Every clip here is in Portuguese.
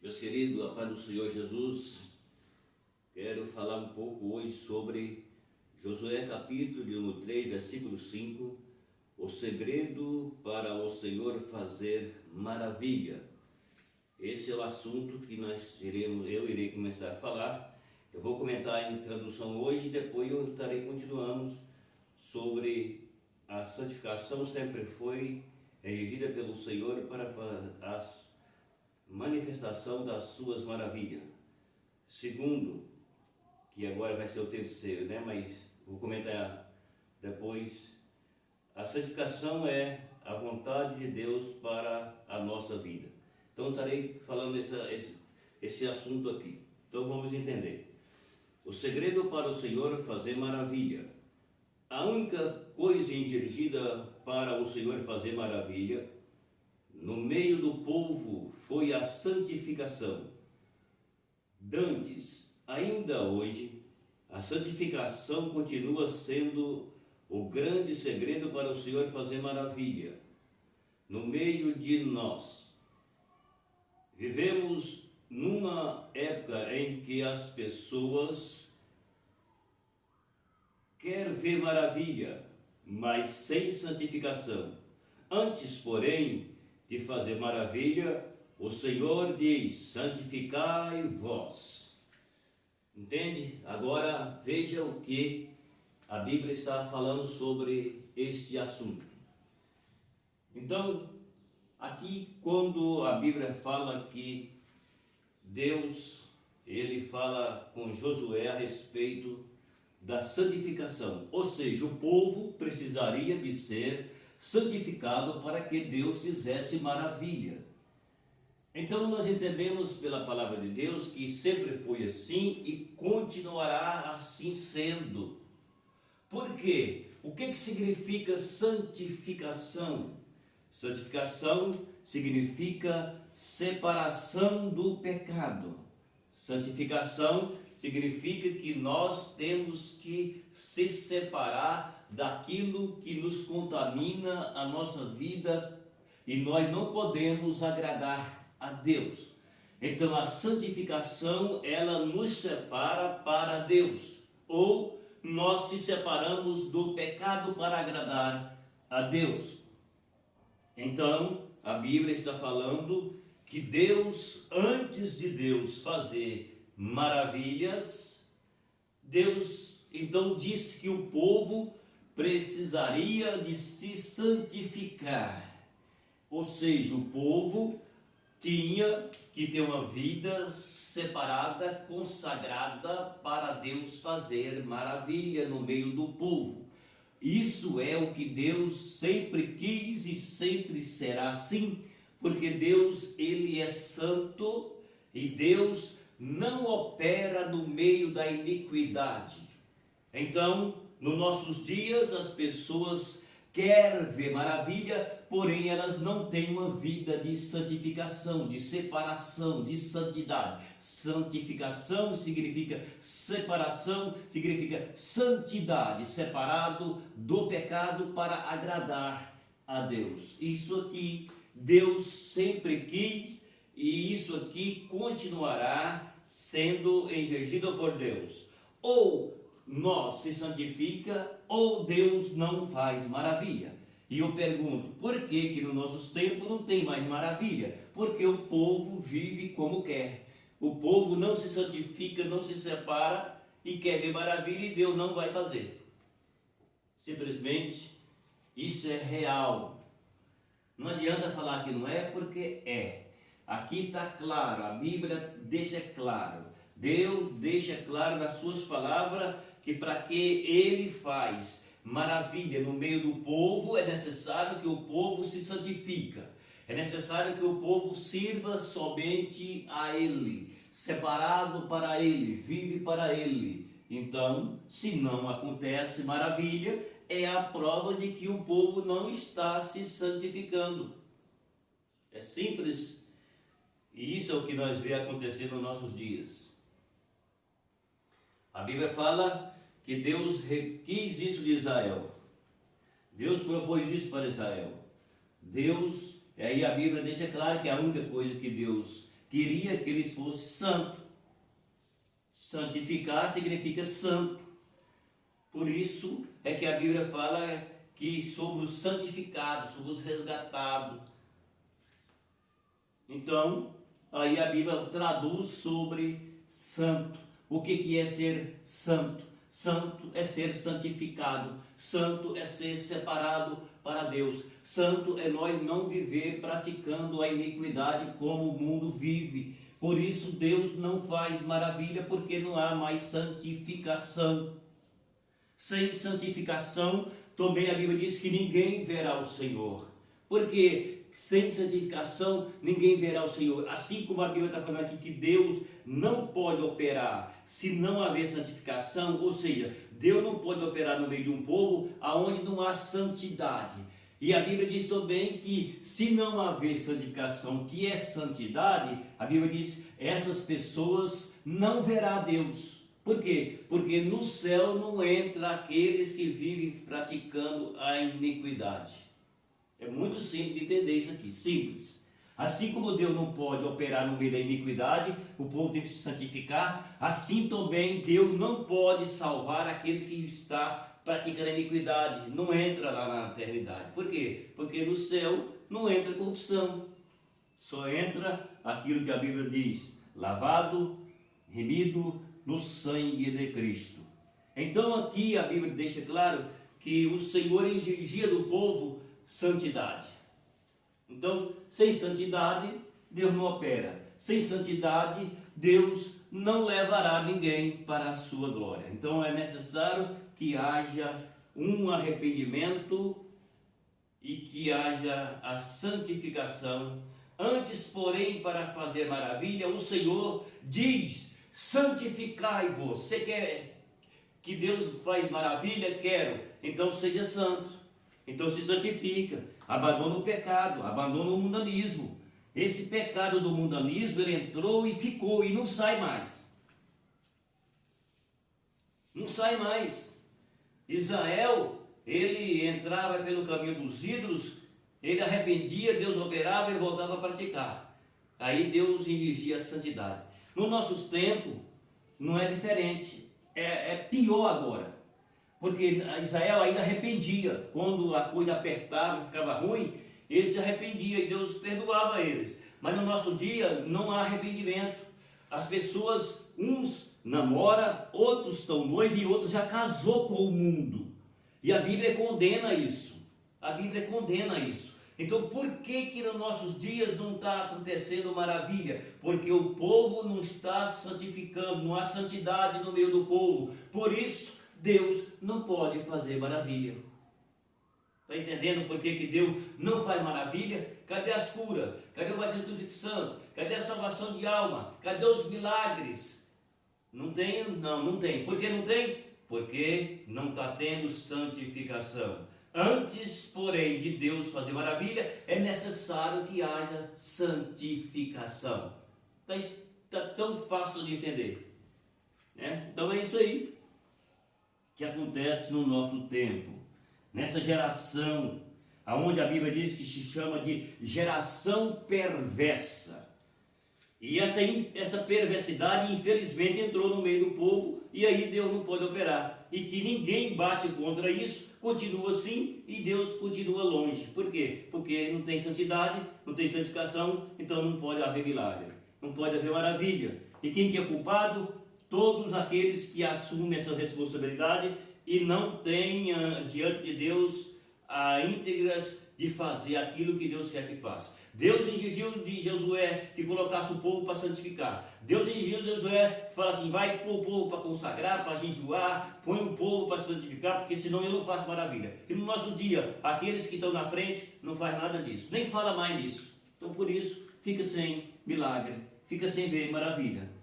Meus queridos, a paz do Senhor Jesus, quero falar um pouco hoje sobre Josué capítulo de número 3, versículo 5, o segredo para o Senhor fazer maravilha. Esse é o assunto que eu irei começar a falar. Eu vou comentar em tradução hoje e depois eu estarei continuando sobre a santificação sempre foi regida pelo Senhor para a manifestação das suas maravilhas. Segundo, que agora vai ser o terceiro, mas vou comentar depois. A santificação é a vontade de Deus para a nossa vida. Então estarei falando esse assunto aqui. Então vamos entender. O segredo para o Senhor fazer maravilha. A única coisa exigida para o Senhor fazer maravilha no meio do povo foi a santificação. Dantes, ainda hoje, a santificação continua sendo o grande segredo para o Senhor fazer maravilha no meio de nós. Vivemos numa época em que as pessoas querem ver maravilha, mas sem santificação. Antes, porém, de fazer maravilha, o Senhor diz: santificai vós. Entende? Agora veja o que a Bíblia está falando sobre este assunto. Então, aqui quando a Bíblia fala que Deus, ele fala com Josué a respeito da santificação, ou seja, o povo precisaria de ser santificado para que Deus fizesse maravilha. Então nós entendemos pela palavra de Deus que sempre foi assim e continuará assim sendo. Por quê? O que significa santificação? Santificação significa separação do pecado. Santificação significa que nós temos que se separar daquilo que nos contamina a nossa vida e nós não podemos agradar a Deus. Então a santificação, ela nos separa para Deus, ou nós se separamos do pecado para agradar a Deus. Então a Bíblia está falando que Deus, antes de Deus fazer maravilhas, Deus então disse que o povo precisaria de se santificar, ou seja, o povo tinha que ter uma vida separada, consagrada para Deus fazer maravilha no meio do povo. Isso é o que Deus sempre quis e sempre será assim, porque Deus, ele é santo e Deus não opera no meio da iniquidade. Então, nos nossos dias, as pessoas querem ver maravilha, porém elas não têm uma vida de santificação, de separação, de santidade. Santificação significa separação, significa santidade, separado do pecado para agradar a Deus. Isso aqui Deus sempre quis e isso aqui continuará sendo exigido por Deus. Ou nós se santifica ou Deus não faz maravilha. E eu pergunto, por que nos nossos tempos não tem mais maravilha? Porque o povo vive como quer. O povo não se santifica, não se separa e quer ver maravilha e Deus não vai fazer. Simplesmente, isso é real. Não adianta falar que não é, porque é. Aqui está claro, a Bíblia deixa claro. Deus deixa claro nas suas palavras que para que ele faz maravilha no meio do povo, é necessário que o povo se santifica. É necessário que o povo sirva somente a ele, separado para ele, vive para ele. Então, se não acontece maravilha, é a prova de que o povo não está se santificando. É simples. E isso é o que nós vemos acontecer nos nossos dias. A Bíblia fala que Deus quis isso de Israel. Deus propôs isso para Israel. Deus, e aí a Bíblia deixa claro que a única coisa que Deus queria que eles fossem santos. Santificar significa santo. Por isso é que a Bíblia fala que sobre os santificados, sobre os resgatados. Então, aí a Bíblia traduz sobre santo. O que é ser santo? Santo é ser santificado. Santo é ser separado para Deus. Santo é nós não viver praticando a iniquidade como o mundo vive. Por isso Deus não faz maravilha, porque não há mais santificação. Sem santificação, também a Bíblia diz que ninguém verá o Senhor. Porque sem santificação, ninguém verá o Senhor. Assim como a Bíblia está falando aqui que Deus não pode operar se não haver santificação, ou seja, Deus não pode operar no meio de um povo aonde não há santidade. E a Bíblia diz também que se não haver santificação, que é santidade, a Bíblia diz, essas pessoas não verá Deus. Por quê? Porque no céu não entra aqueles que vivem praticando a iniquidade. É muito simples de entender isso aqui, simples. Assim como Deus não pode operar no meio da iniquidade, o povo tem que se santificar, assim também Deus não pode salvar aqueles que estão praticando a iniquidade, não entra lá na eternidade. Por quê? Porque no céu não entra corrupção, só entra aquilo que a Bíblia diz, lavado, remido no sangue de Cristo. Então aqui a Bíblia deixa claro que o Senhor exigia do povo santidade. Então, sem santidade, Deus não opera. Sem santidade, Deus não levará ninguém para a sua glória. Então é necessário que haja um arrependimento e que haja a santificação. Antes, porém, para fazer maravilha, o Senhor diz: santificai-vos. Você quer que Deus faz maravilha? Quero. Então seja santo. Então se santifica. Abandona o pecado, abandona o mundanismo. Esse pecado do mundanismo, ele entrou e ficou e não sai mais. Não sai mais. Israel, ele entrava pelo caminho dos ídolos, ele arrependia, Deus operava, ele voltava a praticar. Aí Deus exigia a santidade. Nos nossos tempos, não é diferente. É pior agora. Porque Israel ainda arrependia. Quando a coisa apertava, ficava ruim, eles se arrependiam e Deus perdoava eles. Mas no nosso dia não há arrependimento. As pessoas, uns namoram, outros estão noivos e outros já casou com o mundo. E a Bíblia condena isso. A Bíblia condena isso. Então por que nos nossos dias não está acontecendo maravilha? Porque o povo não está santificando, não há santidade no meio do povo. Por isso Deus não pode fazer maravilha. Está entendendo por que Deus não faz maravilha? Cadê as curas? Cadê o batismo do Espírito Santo? Cadê a salvação de alma? Cadê os milagres? Não tem? Não tem. Por que não tem? Porque não está tendo santificação. Antes, porém, de Deus fazer maravilha, é necessário que haja santificação. Está tão fácil de entender, né? Então é isso aí que acontece no nosso tempo, nessa geração, aonde a Bíblia diz que se chama de geração perversa. E essa perversidade, infelizmente, entrou no meio do povo, e aí Deus não pode operar. E que ninguém bate contra isso, continua assim, e Deus continua longe. Por quê? Porque não tem santidade, não tem santificação, então não pode haver milagre, não pode haver maravilha. E quem que é culpado? Todos aqueles que assumem essa responsabilidade e não têm diante de Deus a íntegras de fazer aquilo que Deus quer que faça. Deus exigiu de Josué que colocasse o povo para santificar. Deus exigiu de Josué que falasse assim: vai pôr o povo para consagrar, para jejuar, põe o povo para santificar, porque senão eu não faço maravilha. E no nosso dia, aqueles que estão na frente não faz nada disso, nem fala mais nisso. Então por isso, fica sem milagre, fica sem ver maravilha.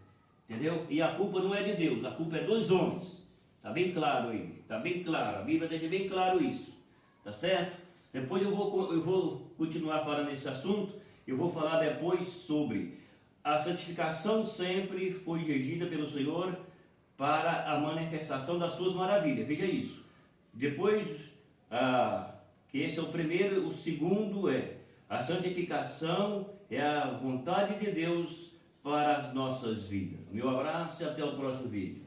Entendeu? E a culpa não é de Deus, a culpa é dos homens. Está bem claro aí, está bem claro. A Bíblia deixa bem claro isso. Tá certo? Depois eu vou continuar falando desse assunto. Eu vou falar depois sobre a santificação sempre foi exigida pelo Senhor para a manifestação das suas maravilhas. Veja isso. Depois, que esse é o primeiro, o segundo é a santificação, é a vontade de Deus para as nossas vidas. Meu abraço e até o próximo vídeo.